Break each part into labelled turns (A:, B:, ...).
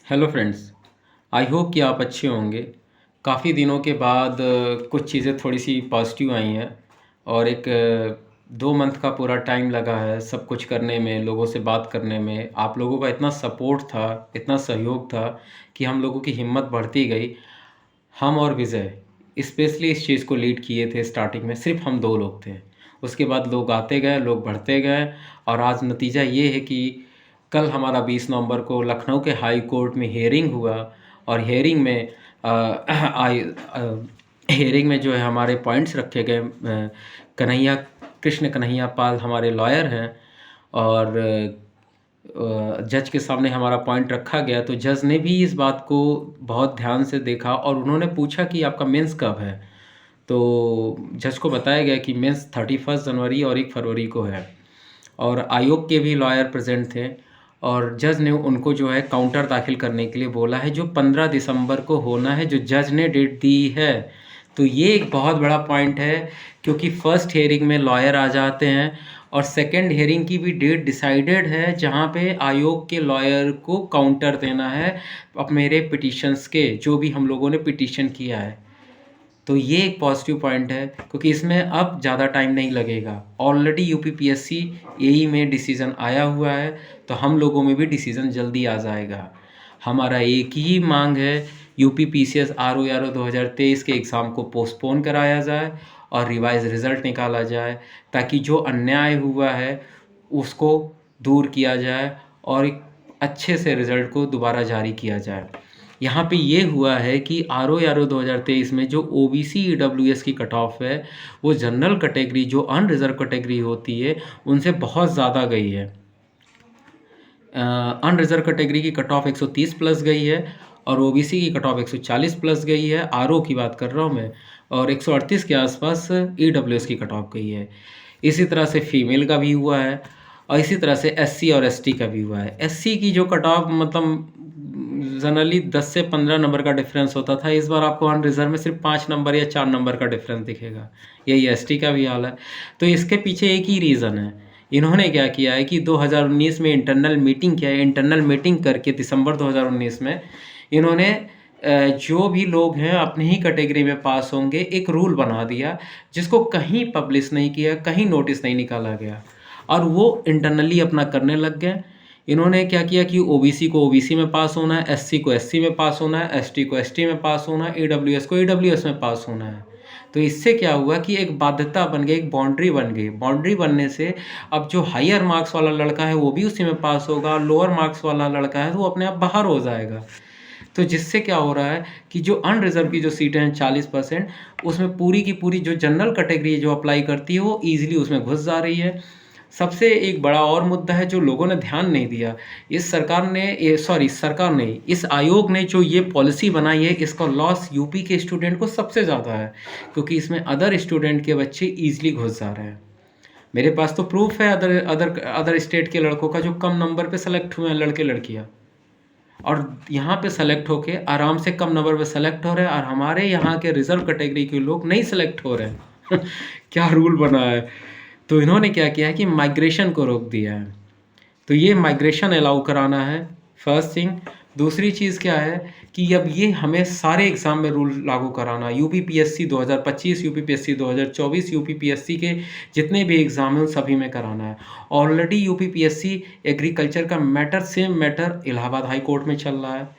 A: Hello friends. I hope कि आप अच्छे होंगे। काफ़ी दिनों के बाद कुछ चीज़ें थोड़ी सी पॉजिटिव आई हैं और एक 2 मंथ का पूरा टाइम लगा है सब कुछ करने में, लोगों से बात करने में। आप लोगों का इतना सपोर्ट था, इतना सहयोग था कि हम लोगों की हिम्मत बढ़ती गई। हम और विजय स्पेशली इस चीज़ को लीड किए थे। स्टार्टिंग में सिर्फ हम 2 लोग थे, उसके बाद लोग आते गए, लोग बढ़ते गए और आज नतीजा ये है कि कल हमारा 20 नवंबर को लखनऊ के हाई कोर्ट में हियरिंग हुआ और हियरिंग में हियरिंग में जो है हमारे पॉइंट्स रखे गए। कन्हैया कृष्ण कन्हैया पाल हमारे लॉयर हैं और जज के सामने हमारा पॉइंट रखा गया तो जज ने भी इस बात को बहुत ध्यान से देखा और उन्होंने पूछा कि आपका मेंस कब है। तो जज को बताया गया कि मेंस 31 जनवरी और 1 फरवरी को है और आयोग के भी लॉयर प्रेजेंट थे और जज ने उनको जो है काउंटर दाखिल करने के लिए बोला है जो 15 दिसंबर को होना है, जो जज ने डेट दी है। तो ये एक बहुत बड़ा पॉइंट है क्योंकि फर्स्ट हियरिंग में लॉयर आ जाते हैं और सेकंड हियरिंग की भी डेट डिसाइडेड है जहाँ पे आयोग के लॉयर को काउंटर देना है अब मेरे पिटिशंस के, जो भी हम लोगों ने पिटिशन किया है। तो ये एक पॉजिटिव पॉइंट है क्योंकि इसमें अब ज़्यादा टाइम नहीं लगेगा। ऑलरेडी यूपीपीएससी यही में डिसीज़न आया हुआ है तो हम लोगों में भी डिसीज़न जल्दी आ जाएगा। हमारा एक ही मांग है, यूपी पीसीएस आरओ 2023 के एग्ज़ाम को पोस्टपोन कराया जाए और रिवाइज रिज़ल्ट निकाला जाए ताकि जो अन्याय हुआ है उसको दूर किया जाए और एक अच्छे से रिज़ल्ट को दोबारा जारी किया जाए। यहाँ पे ये हुआ है कि आरओ 2023 में जो ओबीसी ईडब्ल्यूएस की कट ऑफ है वो जनरल कैटेगरी जो अनरिजर्व कैटेगरी होती है उनसे बहुत ज़्यादा गई है। अनरिजर्व कैटेगरी की कट ऑफ 130 प्लस गई है और ओबीसी की कट ऑफ 140 प्लस गई है, आरओ की बात कर रहा हूँ मैं, और 138 के आसपास ईडब्ल्यूएस की कट ऑफ गई है। इसी तरह से फीमेल का भी हुआ है और इसी तरह से एससी और एसटी का भी हुआ है। एससी की जो कट ऑफ मतलब जनरली 10 से 15 नंबर का डिफरेंस होता था, इस बार आपको अनरिजर्व में सिर्फ 5 नंबर या 4 नंबर का डिफरेंस दिखेगा। यही एसटी का भी हाल है। तो इसके पीछे एक ही रीज़न है, इन्होंने क्या किया है कि 2019 में इंटरनल मीटिंग किया है। इंटरनल मीटिंग करके दिसंबर 2019 में इन्होंने जो भी लोग हैं अपनी ही कैटेगरी में पास होंगे एक रूल बना दिया जिसको कहीं पब्लिश नहीं किया, कहीं नोटिस नहीं निकाला गया और वो इंटरनली अपना करने लग गए। इन्होंने क्या किया कि ओबीसी को ओबीसी में पास होना है, एससी को एससी में पास होना है, एसटी को एसटी में पास होना है, ईडब्ल्यूएस को ईडब्ल्यूएस में पास होना है। तो इससे क्या हुआ कि एक बाध्यता बन गई, एक बाउंड्री बन गई। बाउंड्री बनने से अब जो हायर मार्क्स वाला लड़का है वो भी उसी में पास होगा, लोअर मार्क्स वाला लड़का है तो वो अपने आप बाहर हो जाएगा। तो जिससे क्या हो रहा है कि जो अनरिजर्व की जो सीटें हैं 40%, उसमें पूरी की पूरी जो जनरल कैटेगरी जो अप्लाई करती है वो ईजिली उसमें घुस जा रही है। सबसे एक बड़ा और मुद्दा है जो लोगों ने ध्यान नहीं दिया, इस सरकार ने सरकार नहीं, इस आयोग ने जो ये पॉलिसी बनाई है इसका लॉस यूपी के स्टूडेंट को सबसे ज़्यादा है क्योंकि इसमें अदर स्टूडेंट के बच्चे ईजिली घुस जा रहे हैं। मेरे पास तो प्रूफ है अदर अदर अदर स्टेट के लड़कों का जो कम नंबर पे सेलेक्ट हुए हैं, लड़के लड़कियाँ, और यहाँ पे सेलेक्ट होके आराम से कम नंबर पे सेलेक्ट हो रहे हैं और हमारे यहाँ के रिजर्व कैटेगरी के लोग नहीं सेलेक्ट हो रहे हैं। क्या रूल बना है। तो इन्होंने क्या किया है कि माइग्रेशन को रोक दिया है। तो ये माइग्रेशन अलाउ कराना है फर्स्ट थिंग। दूसरी चीज़ क्या है कि अब ये हमें सारे एग्ज़ाम में रूल लागू कराना, यूपीपीएससी 2025, यूपीपीएससी 2024, यूपीपीएससी के जितने भी एग्ज़ाम हैं उन सभी में कराना है। ऑलरेडी यूपीपीएससी एग्रीकल्चर का matter, same matter Allahabad high court में चल रहा है।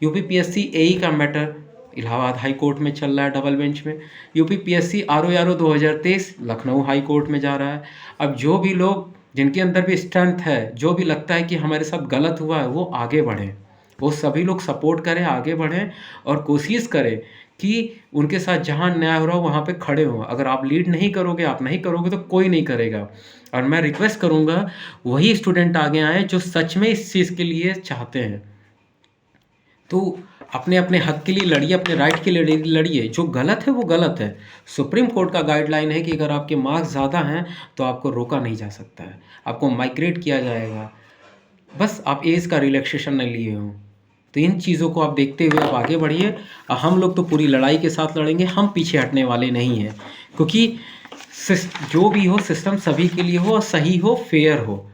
A: यूपीपीएससी एई का मैटर इलाहाबाद हाई कोर्ट में चल रहा है डबल बेंच में। UPPSC RO 2023 Lucknow high court में जा रहा है। अब जो भी लोग जिनके अंदर भी स्ट्रेंथ है, जो भी लगता है कि हमारे साथ गलत हुआ है, वो आगे बढ़ें, वो सभी लोग सपोर्ट करें, आगे बढ़ें और कोशिश करें कि उनके साथ जहाँ अन्याय हो रहा हो वहाँ पे खड़े हों। अगर आप लीड नहीं करोगे, आप नहीं करोगे तो कोई नहीं करेगा। और मैं रिक्वेस्ट करूँगा वही स्टूडेंट आगे आएँ जो सच में इस चीज़ के लिए चाहते हैं। तो अपने अपने हक के लिए लड़िए, अपने राइट के लिए लड़िए। जो गलत है वो गलत है। सुप्रीम कोर्ट का गाइडलाइन है कि अगर आपके मार्क्स ज़्यादा हैं तो आपको रोका नहीं जा सकता है, आपको माइग्रेट किया जाएगा, बस आप एज का रिलैक्सेशन नहीं लिए हों। तो इन चीज़ों को आप देखते हुए आप आगे बढ़िए। हम लोग तो पूरी लड़ाई के साथ लड़ेंगे, हम पीछे हटने वाले नहीं हैं क्योंकि जो भी हो सिस्टम सभी के लिए हो और सही हो, फेयर हो।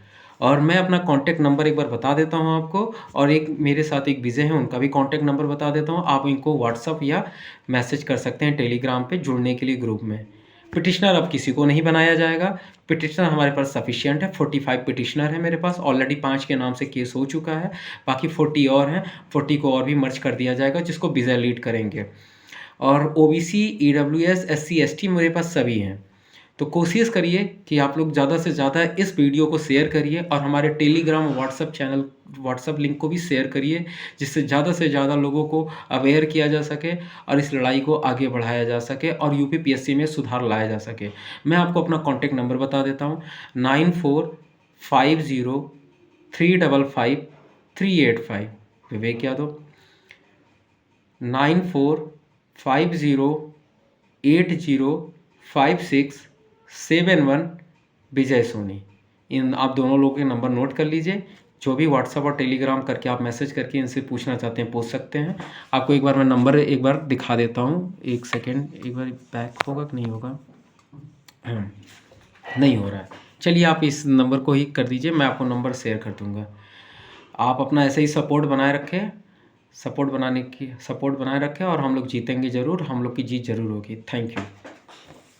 A: और मैं अपना कॉन्टैक्ट नंबर एक बार बता देता हूँ आपको, और एक मेरे साथ एक विजय हैं, उनका भी कॉन्टैक्ट नंबर बता देता हूँ। आप इनको व्हाट्सअप या मैसेज कर सकते हैं टेलीग्राम पे जुड़ने के लिए ग्रुप में। पिटिशनर अब किसी को नहीं बनाया जाएगा। पिटिशनर हमारे पास सफिशिएंट है, 45 पिटिशनर है मेरे पास ऑलरेडी। 5 के नाम से केस हो चुका है, बाकी 40 और हैं। 40 को और भी मर्ज कर दिया जाएगा, जिसको विजय लीड करेंगे। और ओबीसी, ईडब्ल्यूएस, एससी, एसटी मेरे पास सभी हैं। तो कोशिश करिए कि आप लोग ज़्यादा से ज़्यादा इस वीडियो को शेयर करिए, और हमारे Telegram WhatsApp channel WhatsApp link को भी शेयर करिए, जिससे ज़्यादा से ज़्यादा लोगों को अवेयर किया जा सके और इस लड़ाई को आगे बढ़ाया जा सके और यूपीपीएससी में सुधार लाया जा सके। मैं आपको अपना कॉन्टैक्ट नंबर बता देता हूँ, 9450355385। विवेक यादव, 9450805671 विजय सोनी। इन आप दोनों लोगों के नंबर नोट कर लीजिए। जो भी व्हाट्सएप और टेलीग्राम करके आप मैसेज करके इनसे पूछना चाहते हैं पूछ सकते हैं। आपको एक बार मैं नंबर एक बार दिखा देता हूँ, एक सेकेंड। एक बार बैक होगा कि नहीं होगा? नहीं हो रहा है। चलिए आप इस नंबर को ही कर दीजिए, मैं आपको नंबर शेयर कर दूँगा। आप अपना ऐसे ही सपोर्ट बनाए रखें, सपोर्ट बनाए रखें, और हम लोग जीतेंगे ज़रूर, हम लोग की जीत ज़रूर होगी। Thank you.